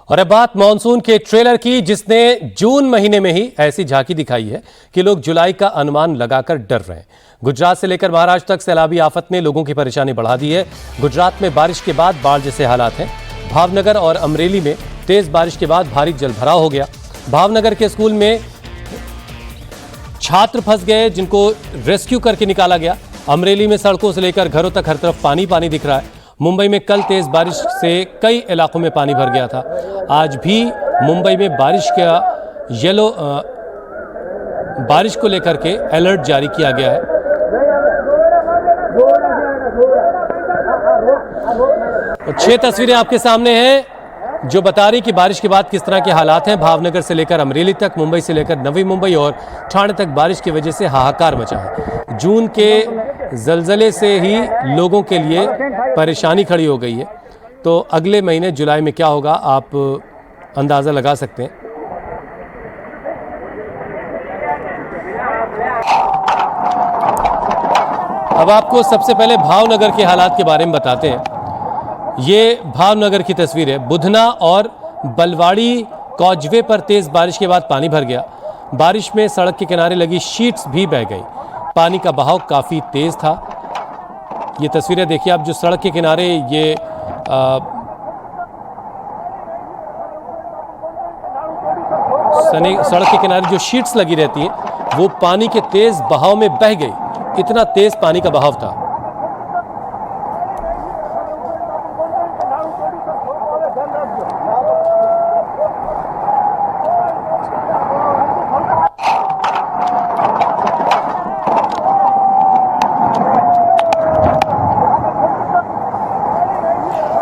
और अब बात मानसून के ट्रेलर की, जिसने जून महीने में ही ऐसी झांकी दिखाई है कि लोग जुलाई का अनुमान लगाकर डर रहे हैं। गुजरात से लेकर महाराष्ट्र तक सैलाबी आफत ने लोगों की परेशानी बढ़ा दी है। गुजरात में बारिश के बाद बाढ़ जैसे हालात हैं। भावनगर और अमरेली में तेज बारिश के बाद भारी जलभराव हो गया। भावनगर के स्कूल में छात्र फंस गए, जिनको रेस्क्यू करके निकाला गया। अमरेली में सड़कों से लेकर घरों तक हर तरफ पानी पानी दिख रहा है। मुंबई में कल तेज बारिश से कई इलाकों में पानी भर गया था। आज भी मुंबई में बारिश को लेकर के अलर्ट जारी किया गया है। और 6 तस्वीरें आपके सामने हैं जो बता रही कि बारिश के बाद किस तरह के हालात हैं। भावनगर से लेकर अमरेली तक, मुंबई से लेकर नवी मुंबई और ठाणे तक बारिश की वजह से हाहाकार मचा है। जून के जलजले से ही लोगों के लिए परेशानी खड़ी हो गई है। तो अगले महीने जुलाई में क्या होगा, आप अंदाज़ा लगा सकते हैं। अब आपको सबसे पहले भावनगर के हालात के बारे में बताते हैं। ये भावनगर की तस्वीर है। बुधना और बलवाड़ी कॉजवे पर तेज बारिश के बाद पानी भर गया। बारिश में सड़क के किनारे लगी शीट्स भी बह गई। पानी का बहाव काफ़ी तेज था। ये तस्वीरें देखिए आप, जो सड़क के किनारे ये सड़क के किनारे जो शीट्स लगी रहती हैं वो पानी के तेज बहाव में बह गई। इतना तेज पानी का बहाव था।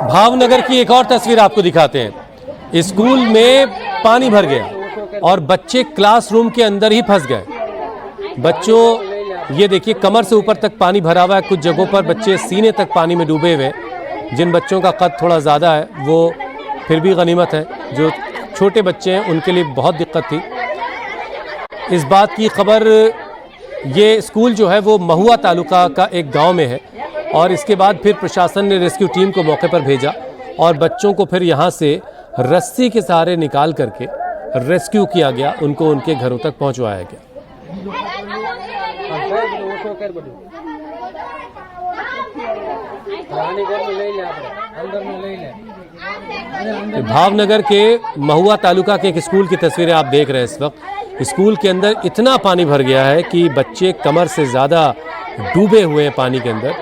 भावनगर की एक और तस्वीर आपको दिखाते हैं। स्कूल में पानी भर गया और बच्चे क्लासरूम के अंदर ही फंस गए। बच्चों, ये देखिए कमर से ऊपर तक पानी भरा हुआ है। कुछ जगहों पर बच्चे सीने तक पानी में डूबे हुए। जिन बच्चों का कद थोड़ा ज़्यादा है वो फिर भी गनीमत है। जो छोटे बच्चे हैं उनके लिए बहुत दिक्कत थी। इस बात की खबर, ये स्कूल जो है वो महुआ तालुका का एक गाँव में है और इसके बाद फिर प्रशासन ने रेस्क्यू टीम को मौके पर भेजा और बच्चों को फिर यहाँ से रस्सी के सहारे निकाल करके रेस्क्यू किया गया। उनको उनके घरों तक पहुँचवाया गया। भावनगर के महुआ तालुका के एक स्कूल की तस्वीरें आप देख रहे हैं। इस वक्त स्कूल के अंदर इतना पानी भर गया है कि बच्चे कमर से ज़्यादा डूबे हुए हैं पानी के अंदर।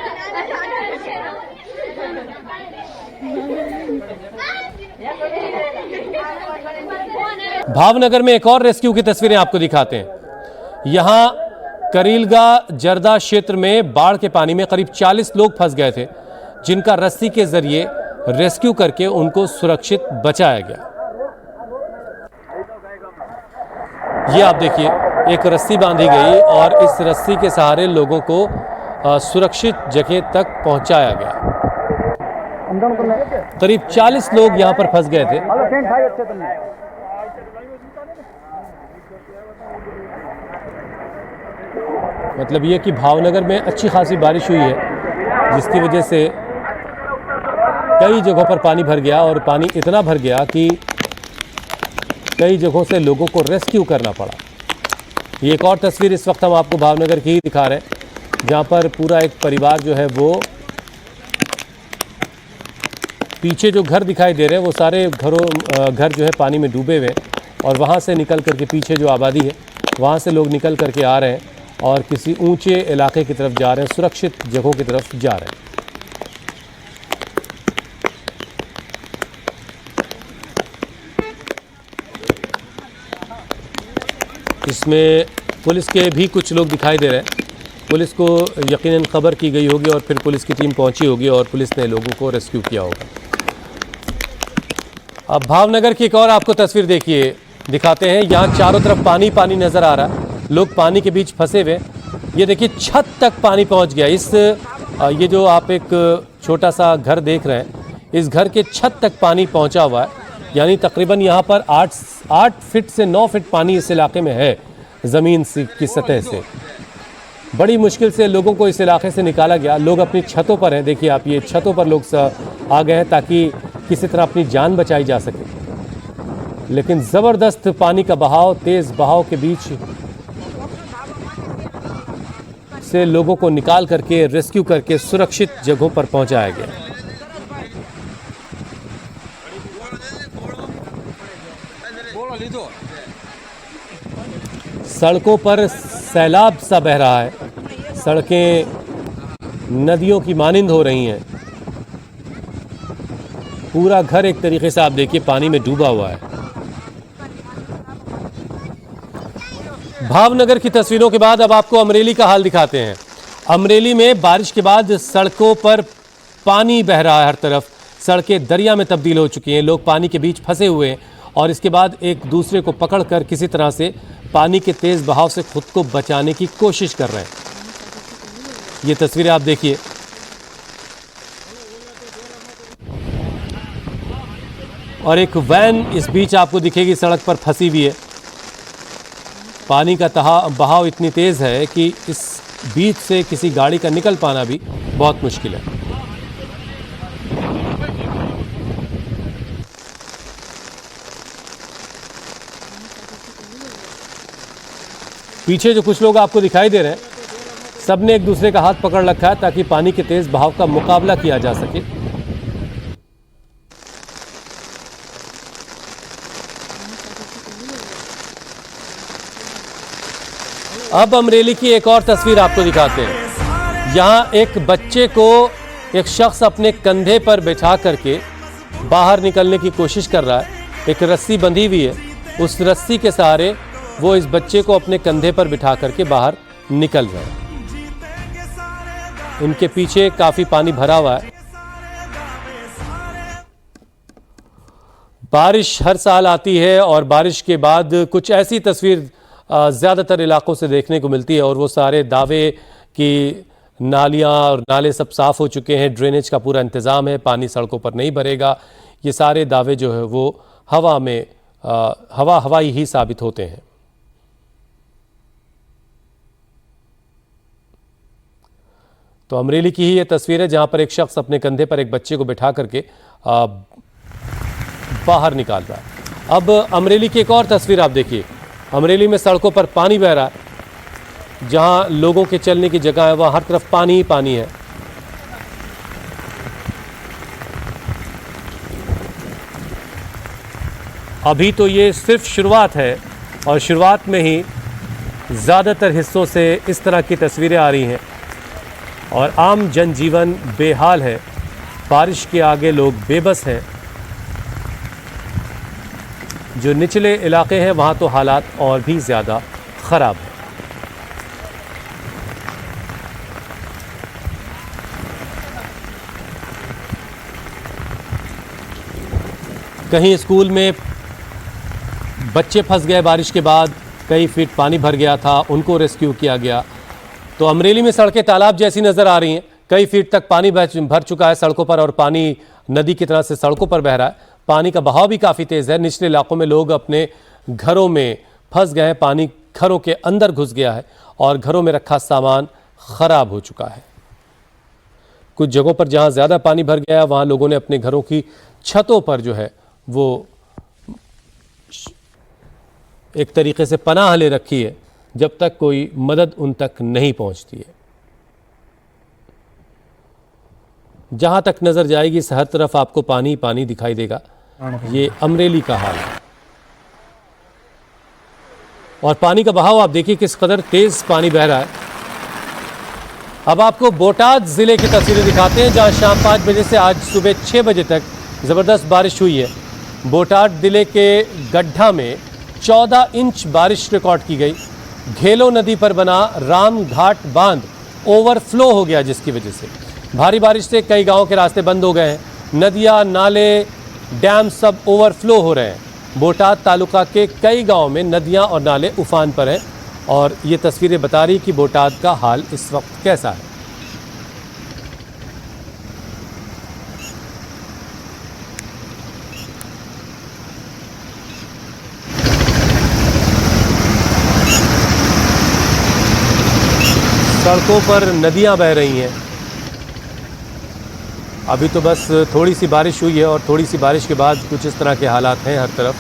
भावनगर में एक और रेस्क्यू की तस्वीरें आपको दिखाते हैं। यहां करीलगा जर्दा क्षेत्र में बाढ़ के पानी में करीब 40 लोग फंस गए थे, जिनका रस्सी के जरिए रेस्क्यू करके उनको सुरक्षित बचाया गया। ये आप देखिए, एक रस्सी बांधी गई और इस रस्सी के सहारे लोगों को सुरक्षित जगह तक पहुंचाया गया। करीब 40 लोग यहां पर फंस गए थे। मतलब ये कि भावनगर में अच्छी खासी बारिश हुई है, जिसकी वजह से कई जगहों पर पानी भर गया और पानी इतना भर गया कि कई जगहों से लोगों को रेस्क्यू करना पड़ा। ये एक और तस्वीर इस वक्त हम आपको भावनगर की ही दिखा रहे हैं, जहाँ पर पूरा एक परिवार जो है वो, पीछे जो घर दिखाई दे रहे हैं वो सारे घर जो है पानी में डूबे हुए और वहाँ से निकल करके पीछे जो आबादी है वहाँ से लोग निकल करके आ रहे हैं और किसी ऊंचे इलाके की तरफ जा रहे हैं, सुरक्षित जगहों की तरफ जा रहे हैं। इसमें पुलिस के भी कुछ लोग दिखाई दे रहे हैं। पुलिस को यकीनन खबर की गई होगी और फिर पुलिस की टीम पहुंची होगी और पुलिस ने लोगों को रेस्क्यू किया होगा। अब भावनगर की एक और आपको तस्वीर देखिए, दिखाते हैं। यहाँ चारों तरफ पानी पानी नज़र आ रहा है, लोग पानी के बीच फंसे हुए। ये देखिए छत तक पानी पहुँच गया। ये जो आप एक छोटा सा घर देख रहे हैं, इस घर के छत तक पानी पहुँचा हुआ है। यानी तकरीबन यहाँ पर 8 फीट से 9 फीट पानी इस इलाके में है, ज़मीन की सतह से। बड़ी मुश्किल से लोगों को इस इलाके से निकाला गया। लोग अपनी छतों पर हैं, देखिए आप, ये छतों पर लोग आ गए हैं ताकि किसी तरह अपनी जान बचाई जा सके। लेकिन ज़बरदस्त पानी का बहाव, तेज़ बहाव के बीच से लोगों को निकाल करके, रेस्क्यू करके सुरक्षित जगहों पर पहुंचाया गया। सड़कों पर सैलाब सा बह रहा है, सड़कें नदियों की मानिंद हो रही हैं। पूरा घर एक तरीके से आप देखिए पानी में डूबा हुआ है। भावनगर की तस्वीरों के बाद अब आपको अमरेली का हाल दिखाते हैं। अमरेली में बारिश के बाद सड़कों पर पानी बह रहा है, हर तरफ सड़कें दरिया में तब्दील हो चुकी हैं। लोग पानी के बीच फंसे हुए हैं और इसके बाद एक दूसरे को पकड़कर किसी तरह से पानी के तेज बहाव से खुद को बचाने की कोशिश कर रहे हैं। ये तस्वीरें आप देखिए। और एक वैन इस बीच आपको दिखेगी सड़क पर फंसी हुई है। पानी का बहाव इतनी तेज है कि इस बीच से किसी गाड़ी का निकल पाना भी बहुत मुश्किल है। पीछे जो कुछ लोग आपको दिखाई दे रहे हैं, सबने एक दूसरे का हाथ पकड़ रखा है ताकि पानी के तेज बहाव का मुकाबला किया जा सके। अब अमरेली की एक और तस्वीर आपको दिखाते हैं। यहां एक बच्चे को एक शख्स अपने कंधे पर बैठा करके बाहर निकलने की कोशिश कर रहा है। एक रस्सी बंधी हुई है, उस रस्सी के सहारे वो इस बच्चे को अपने कंधे पर बिठा करके बाहर निकल रहे हैं। उनके पीछे काफी पानी भरा हुआ है। बारिश हर साल आती है और बारिश के बाद कुछ ऐसी तस्वीर ज़्यादातर इलाकों से देखने को मिलती है और वो सारे दावे कि नालियाँ और नाले सब साफ़ हो चुके हैं, ड्रेनेज का पूरा इंतज़ाम है, पानी सड़कों पर नहीं भरेगा। ये सारे दावे जो है वो हवा में हवाई ही साबित होते हैं। तो अमरेली की ही ये तस्वीर है जहाँ पर एक शख्स अपने कंधे पर एक बच्चे को बिठा करके बाहर निकाल रहा है। अब अमरेली की एक और तस्वीर आप देखिए। अमरेली में सड़कों पर पानी बह रहा है, जहां लोगों के चलने की जगह है वहां हर तरफ पानी ही पानी है। अभी तो ये सिर्फ शुरुआत है और शुरुआत में ही ज़्यादातर हिस्सों से इस तरह की तस्वीरें आ रही हैं और आम जनजीवन बेहाल है। बारिश के आगे लोग बेबस हैं। जो निचले इलाके हैं वहाँ तो हालात और भी ज़्यादा ख़राब है। कहीं स्कूल में बच्चे फंस गए बारिश के बाद, कई फीट पानी भर गया था, उनको रेस्क्यू किया गया। तो अमरेली में सड़कें तालाब जैसी नज़र आ रही हैं। कई फीट तक पानी भर चुका है सड़कों पर और पानी नदी की तरह से सड़कों पर बह रहा है। पानी का बहाव भी काफ़ी तेज़ है। निचले इलाकों में लोग अपने घरों में फंस गए हैं। पानी घरों के अंदर घुस गया है और घरों में रखा सामान ख़राब हो चुका है। कुछ जगहों पर जहां ज़्यादा पानी भर गया वहां लोगों ने अपने घरों की छतों पर जो है वो एक तरीके से पनाह ले रखी है जब तक कोई मदद उन तक नहीं पहुंचती है। जहां तक नज़र जाएगी हर तरफ आपको पानी पानी दिखाई देगा। ये अमरेली का हाल है और पानी का बहाव आप देखिए किस कदर तेज पानी बह रहा है। अब आपको बोटाद जिले की तस्वीरें दिखाते हैं जहां शाम 5 बजे से आज सुबह 6 बजे तक ज़बरदस्त बारिश हुई है। बोटाद जिले के गड्ढा में 14 इंच बारिश रिकॉर्ड की गई। घेलो नदी पर बना राम घाट बांध ओवरफ्लो हो गया, जिसकी वजह से भारी बारिश से कई गांवों के रास्ते बंद हो गए हैं। नदियां, नाले, डैम सब ओवरफ्लो हो रहे हैं। बोटाद तालुका के कई गांवों में नदियां और नाले उफान पर हैं और ये तस्वीरें बता रही कि बोटाद का हाल इस वक्त कैसा है। सड़कों पर नदियां बह रही हैं। अभी तो बस थोड़ी सी बारिश हुई है और थोड़ी सी बारिश के बाद कुछ इस तरह के हालात हैं हर तरफ।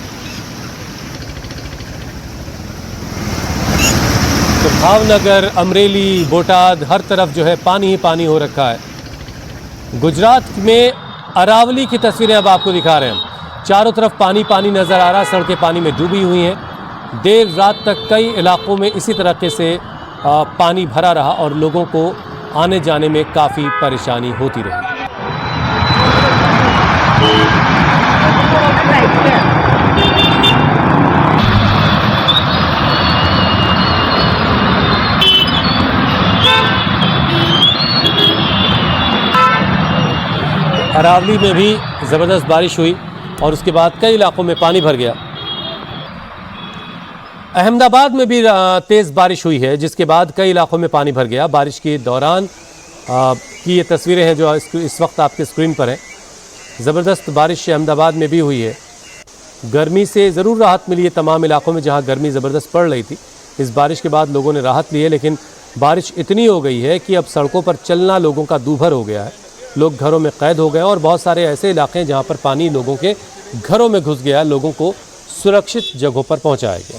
तो भावनगर, अमरेली, बोटाद हर तरफ जो है पानी ही पानी हो रखा है। गुजरात में अरावली की तस्वीरें अब आपको दिखा रहे हैं। चारों तरफ पानी पानी नज़र आ रहा, सड़कें पानी में डूबी हुई हैं। देर रात तक कई इलाकों में इसी तरीके से पानी भरा रहा और लोगों को आने जाने में काफ़ी परेशानी होती रही। अरावली में भी ज़बरदस्त बारिश हुई और उसके बाद कई इलाकों में पानी भर गया। अहमदाबाद में भी तेज़ बारिश हुई है, जिसके बाद कई इलाकों में पानी भर गया। बारिश के दौरान की ये तस्वीरें हैं जो इस वक्त आपके स्क्रीन पर हैं। ज़बरदस्त बारिश अहमदाबाद में भी हुई है। गर्मी से ज़रूर राहत मिली है तमाम इलाकों में जहां गर्मी ज़बरदस्त पड़ रही थी। इस बारिश के बाद लोगों ने राहत ली है, लेकिन बारिश इतनी हो गई है कि अब सड़कों पर चलना लोगों का दूभर हो गया है। लोग घरों में कैद हो गए और बहुत सारे ऐसे इलाके हैं जहां पर पानी लोगों के घरों में घुस गया। लोगों को सुरक्षित जगहों पर पहुंचाया गया।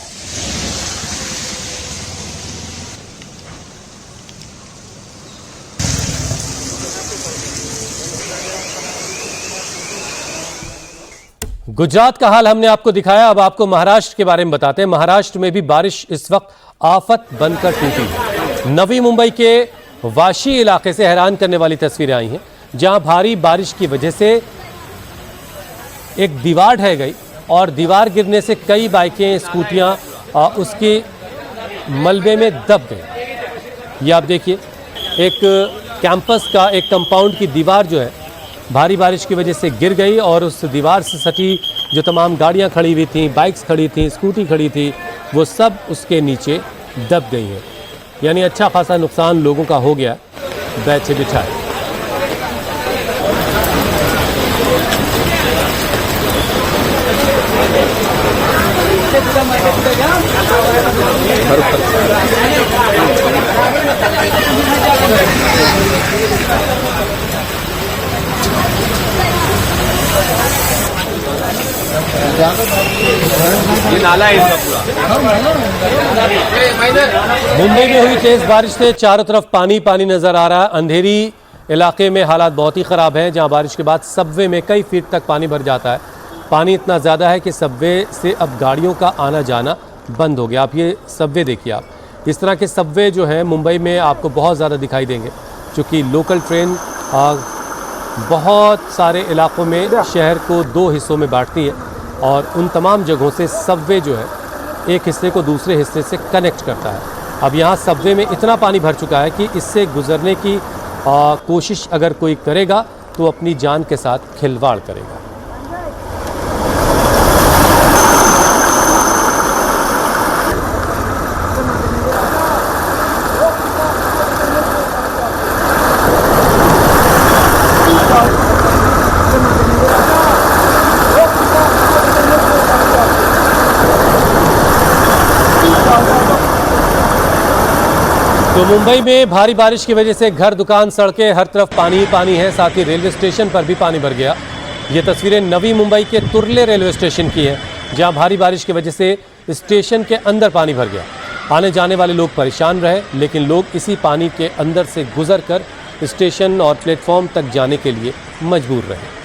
गुजरात का हाल हमने आपको दिखाया, अब आपको महाराष्ट्र के बारे में बताते हैं। महाराष्ट्र में भी बारिश इस वक्त आफत बनकर टूटी है। नवी मुंबई के वाशी इलाके से हैरान करने वाली तस्वीरें आई हैं, जहां भारी बारिश की वजह से एक दीवार ढह गई और दीवार गिरने से कई बाइकें, स्कूटियां उसके मलबे में दब गई। ये आप देखिए, एक कैंपस का एक कंपाउंड की दीवार जो है भारी बारिश की वजह से गिर गई और उस दीवार से सटी जो तमाम गाड़ियां खड़ी हुई थीं, बाइक्स खड़ी थीं, स्कूटी खड़ी थी, वो सब उसके नीचे दब गई हैं। यानी अच्छा खासा नुकसान लोगों का हो गया बैठे बिठाए। ये नाला है इसका पूरा। मुंबई में हुई तेज बारिश से चारों तरफ पानी पानी नजर आ रहा है। अंधेरी इलाके में हालात बहुत ही ख़राब हैं, जहां बारिश के बाद सबवे में कई फीट तक पानी भर जाता है। पानी इतना ज़्यादा है कि सबवे से अब गाड़ियों का आना जाना बंद हो गया। आप ये सबवे देखिए, आप इस तरह के सबवे जो हैं मुंबई में आपको बहुत ज़्यादा दिखाई देंगे, क्योंकि लोकल ट्रेन बहुत सारे इलाकों में शहर को दो हिस्सों में बांटती है और उन तमाम जगहों से सबवे जो है एक हिस्से को दूसरे हिस्से से कनेक्ट करता है। अब यहाँ सबवे में इतना पानी भर चुका है कि इससे गुजरने की कोशिश अगर कोई करेगा तो अपनी जान के साथ खिलवाड़ करेगा। तो मुंबई में भारी बारिश की वजह से घर, दुकान, सड़कें हर तरफ पानी ही पानी है। साथ ही रेलवे स्टेशन पर भी पानी भर गया। ये तस्वीरें नवी मुंबई के तुर्ले रेलवे स्टेशन की है, जहां भारी बारिश की वजह से स्टेशन के अंदर पानी भर गया। आने जाने वाले लोग परेशान रहे, लेकिन लोग इसी पानी के अंदर से गुजर कर स्टेशन और प्लेटफॉर्म तक जाने के लिए मजबूर रहे।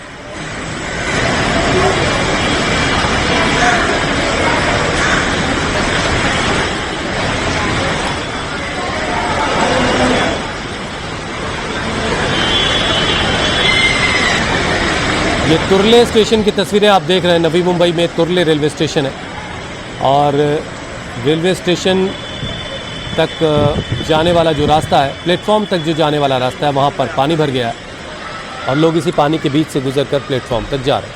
ये तुर्ले स्टेशन की तस्वीरें आप देख रहे हैं। नवी मुंबई में तुर्ले रेलवे स्टेशन है और रेलवे स्टेशन तक जाने वाला जो रास्ता है, प्लेटफॉर्म तक जो जाने वाला रास्ता है, वहाँ पर पानी भर गया है और लोग इसी पानी के बीच से गुजरकर प्लेटफॉर्म तक जा रहे हैं।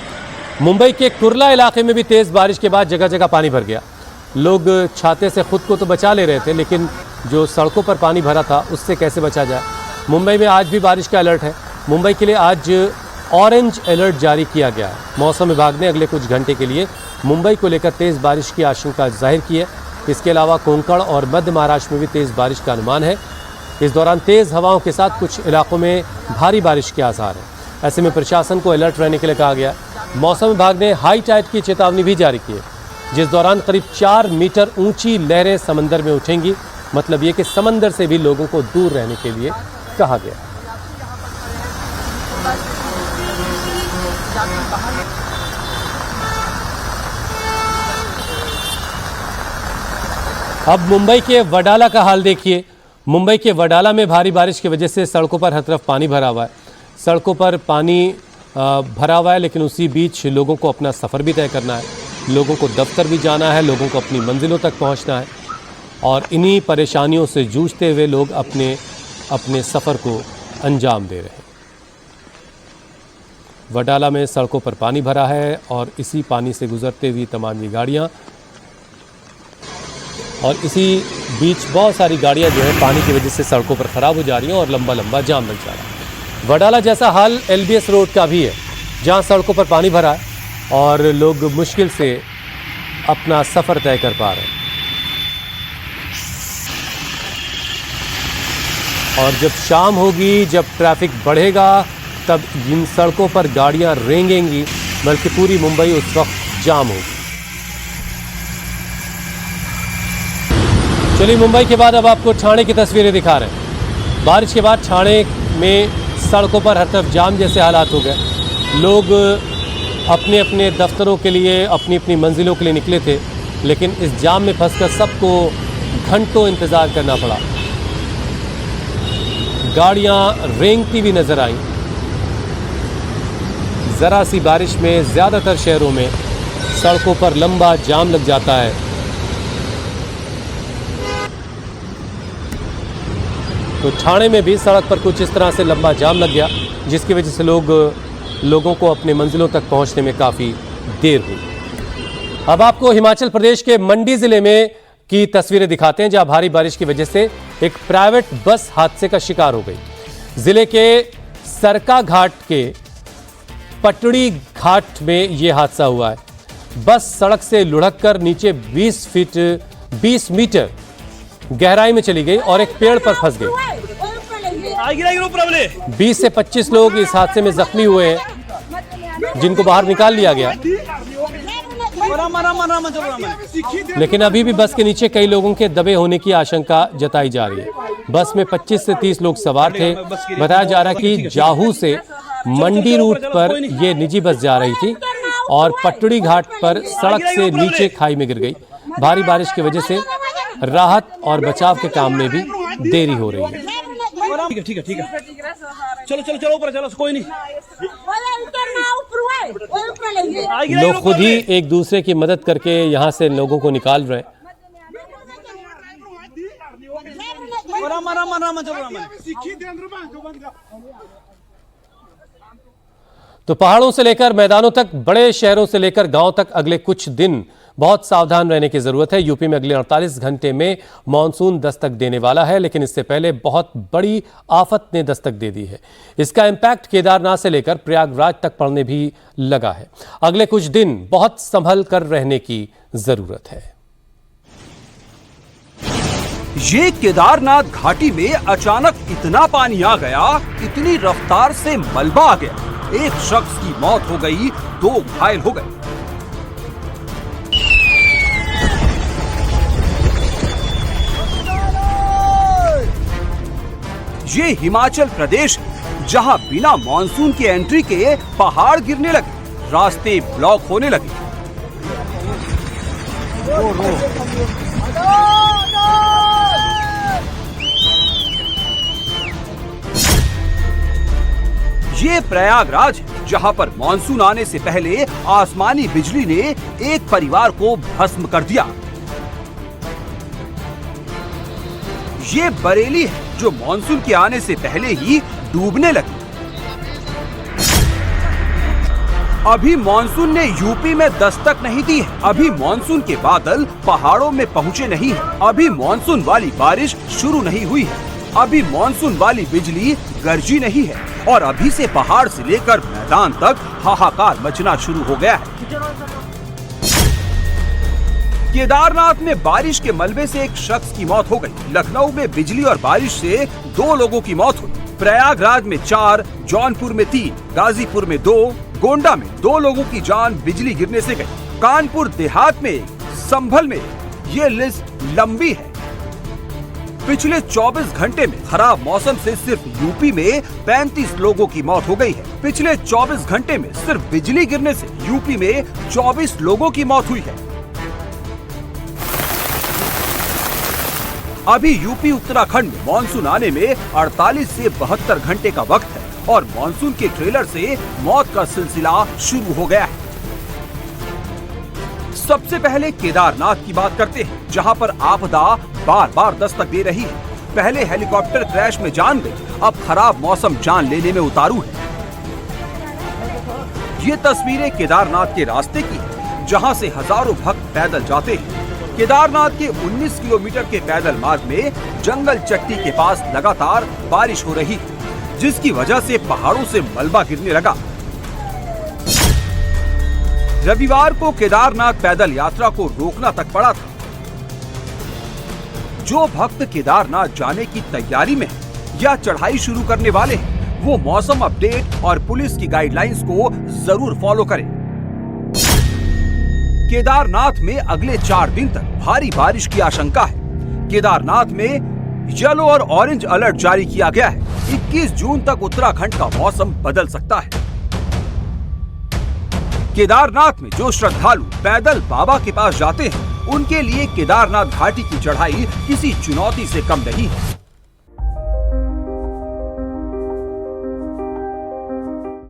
मुंबई के कुर्ला इलाके में भी तेज़ बारिश के बाद जगह जगह पानी भर गया। लोग छाते से खुद को तो बचा ले रहे थे, लेकिन जो सड़कों पर पानी भरा था उससे कैसे बचा जाए। मुंबई में आज भी बारिश का अलर्ट है। मुंबई के लिए आज ऑरेंज अलर्ट जारी किया गया है। मौसम विभाग ने अगले कुछ घंटे के लिए मुंबई को लेकर तेज़ बारिश की आशंका जाहिर की है। इसके अलावा कोंकण और मध्य महाराष्ट्र में भी तेज़ बारिश का अनुमान है। इस दौरान तेज़ हवाओं के साथ कुछ इलाकों में भारी बारिश के आसार हैं। ऐसे में प्रशासन को अलर्ट रहने के लिए कहा गया। मौसम विभाग ने हाई टाइड की चेतावनी भी जारी की है, जिस दौरान करीब 4 मीटर ऊंची लहरें समंदर में उठेंगी मतलब ये कि समंदर से भी लोगों को दूर रहने के लिए कहा गया। अब मुंबई के वडाला का हाल देखिए। मुंबई के वडाला में भारी बारिश की वजह से सड़कों पर हर तरफ पानी भरा हुआ है। सड़कों पर पानी भरा हुआ है, लेकिन उसी बीच लोगों को अपना सफ़र भी तय करना है, लोगों को दफ्तर भी जाना है, लोगों को अपनी मंजिलों तक पहुंचना है और इन्हीं परेशानियों से जूझते हुए लोग अपने अपने सफ़र को अंजाम दे रहे हैं। वडाला में सड़कों पर पानी भरा है और इसी पानी से गुजरते हुई तमाम ये गाड़ियाँ और इसी बीच बहुत सारी गाड़ियां जो है पानी की वजह से सड़कों पर ख़राब हो जा रही हैं और लंबा लंबा जाम लग जा रहा है। वडाला जैसा हाल LBS रोड का भी है, जहां सड़कों पर पानी भरा है और लोग मुश्किल से अपना सफ़र तय कर पा रहे हैं। और जब शाम होगी, जब ट्रैफिक बढ़ेगा, तब इन सड़कों पर गाड़ियां रेंगेंगी, बल्कि पूरी मुंबई उस वक्त जाम होगी। चलिए मुंबई के बाद अब आपको ठाणे की तस्वीरें दिखा रहे हैं। बारिश के बाद ठाणे में सड़कों पर हर तरफ जाम जैसे हालात हो गए। लोग अपने अपने दफ्तरों के लिए, अपनी अपनी मंजिलों के लिए निकले थे, लेकिन इस जाम में फंसकर सबको घंटों इंतज़ार करना पड़ा। गाड़ियां रेंगती भी नजर आईं। ज़रा सी बारिश में ज़्यादातर शहरों में सड़कों पर लंबा जाम लग जाता है। तो ठाणे में भी सड़क पर कुछ इस तरह से लंबा जाम लग गया, जिसकी वजह से लोगों को अपने मंजिलों तक पहुंचने में काफ़ी देर हुई। अब आपको हिमाचल प्रदेश के मंडी ज़िले में की तस्वीरें दिखाते हैं, जहां भारी बारिश की वजह से एक प्राइवेट बस हादसे का शिकार हो गई। ज़िले के सरका घाट के पटड़ी घाट में यह हादसा हुआ है। बस सड़क से लुढ़ककर नीचे 20 मीटर गहराई में चली गई और एक पेड़ पर फंस गई। 20 से 25 लोग इस हादसे में जख्मी हुए हैं, जिनको बाहर निकाल लिया गया, लेकिन अभी भी बस के नीचे कई लोगों के दबे होने की आशंका जताई जा रही है। बस में 25 से 30 लोग सवार थे। बताया जा रहा है कि जाहू से मंडी रूट पर यह निजी बस जा रही थी और पटड़ी घाट पर सड़क से नीचे खाई में गिर गई। भारी बारिश की वजह से राहत और बचाव के काम में भी देरी हो रही है। ठीक है चलो ऊपर चलो, कोई नहीं, लोग खुद ही एक दूसरे की मदद करके यहाँ से लोगों को निकाल रहे हैं। तो पहाड़ों से लेकर मैदानों तक, बड़े शहरों से लेकर गांव तक अगले कुछ दिन बहुत सावधान रहने की जरूरत है। यूपी में अगले 48 घंटे में मॉनसून दस्तक देने वाला है, लेकिन इससे पहले बहुत बड़ी आफत ने दस्तक दे दी है। इसका इम्पैक्ट केदारनाथ से लेकर प्रयागराज तक पड़ने भी लगा है। अगले कुछ दिन बहुत संभल कर रहने की जरूरत है। ये केदारनाथ घाटी में अचानक इतना पानी आ गया, इतनी रफ्तार से मलबा आ गया, एक शख्स की मौत हो गई, 2 घायल हो गए। ये हिमाचल प्रदेश, जहां बिना मॉनसून की एंट्री के पहाड़ गिरने लगे, रास्ते ब्लॉक होने लगे। ये प्रयागराज है, जहां पर मॉनसून आने से पहले आसमानी बिजली ने एक परिवार को भस्म कर दिया। ये बरेली है, जो मॉनसून के आने से पहले ही डूबने लगी। अभी मॉनसून ने यूपी में दस्तक नहीं दी है, अभी मॉनसून के बादल पहाड़ों में पहुंचे नहीं हैं, अभी मॉनसून वाली बारिश शुरू नहीं हुई है, अभी मॉनसून वाली बिजली गरजी नहीं है और अभी से पहाड़ से लेकर मैदान तक हाहाकार मचना शुरू हो गया है। केदारनाथ में बारिश के मलबे से एक शख्स की मौत हो गई। लखनऊ में बिजली और बारिश से 2 लोगों की मौत हुई। प्रयागराज में 4, जौनपुर में 3, गाजीपुर में 2, गोंडा में 2 लोगों की जान बिजली गिरने से गई। कानपुर देहात में 1, संभल में 1। ये लिस्ट लंबी है। पिछले 24 घंटे में खराब मौसम से सिर्फ यूपी में 35 लोगों की मौत हो गई है। पिछले 24 घंटे में सिर्फ बिजली गिरने से यूपी में 24 लोगों की मौत हुई है। अभी यूपी उत्तराखंड में मानसून आने में 48 से 72 घंटे का वक्त है और मानसून के ट्रेलर से मौत का सिलसिला शुरू हो गया है। सबसे पहले केदारनाथ की बात करते हैं, जहां पर आपदा बार बार दस्तक दे रही है। पहले हेलीकॉप्टर क्रैश में जान गई, अब खराब मौसम जान लेने में उतारू है। ये तस्वीरें केदारनाथ के रास्ते की है, जहां से हजारों भक्त पैदल जाते हैं। केदारनाथ के 19 किलोमीटर के पैदल मार्ग में जंगल चट्टी के पास लगातार बारिश हो रही है, जिसकी वजह से पहाड़ों से मलबा गिरने लगा। रविवार को केदारनाथ पैदल यात्रा को रोकना तक पड़ा था। जो भक्त केदारनाथ जाने की तैयारी में या चढ़ाई शुरू करने वाले हैं, वो मौसम अपडेट और पुलिस की गाइडलाइंस को जरूर फॉलो करें। केदारनाथ में अगले 4 दिन तक भारी बारिश की आशंका है। केदारनाथ में येलो और ऑरेंज अलर्ट जारी किया गया है। 21 जून तक उत्तराखंड का मौसम बदल सकता है। केदारनाथ में जो श्रद्धालु पैदल बाबा के पास जाते हैं, उनके लिए केदारनाथ घाटी की चढ़ाई किसी चुनौती से कम नहीं है।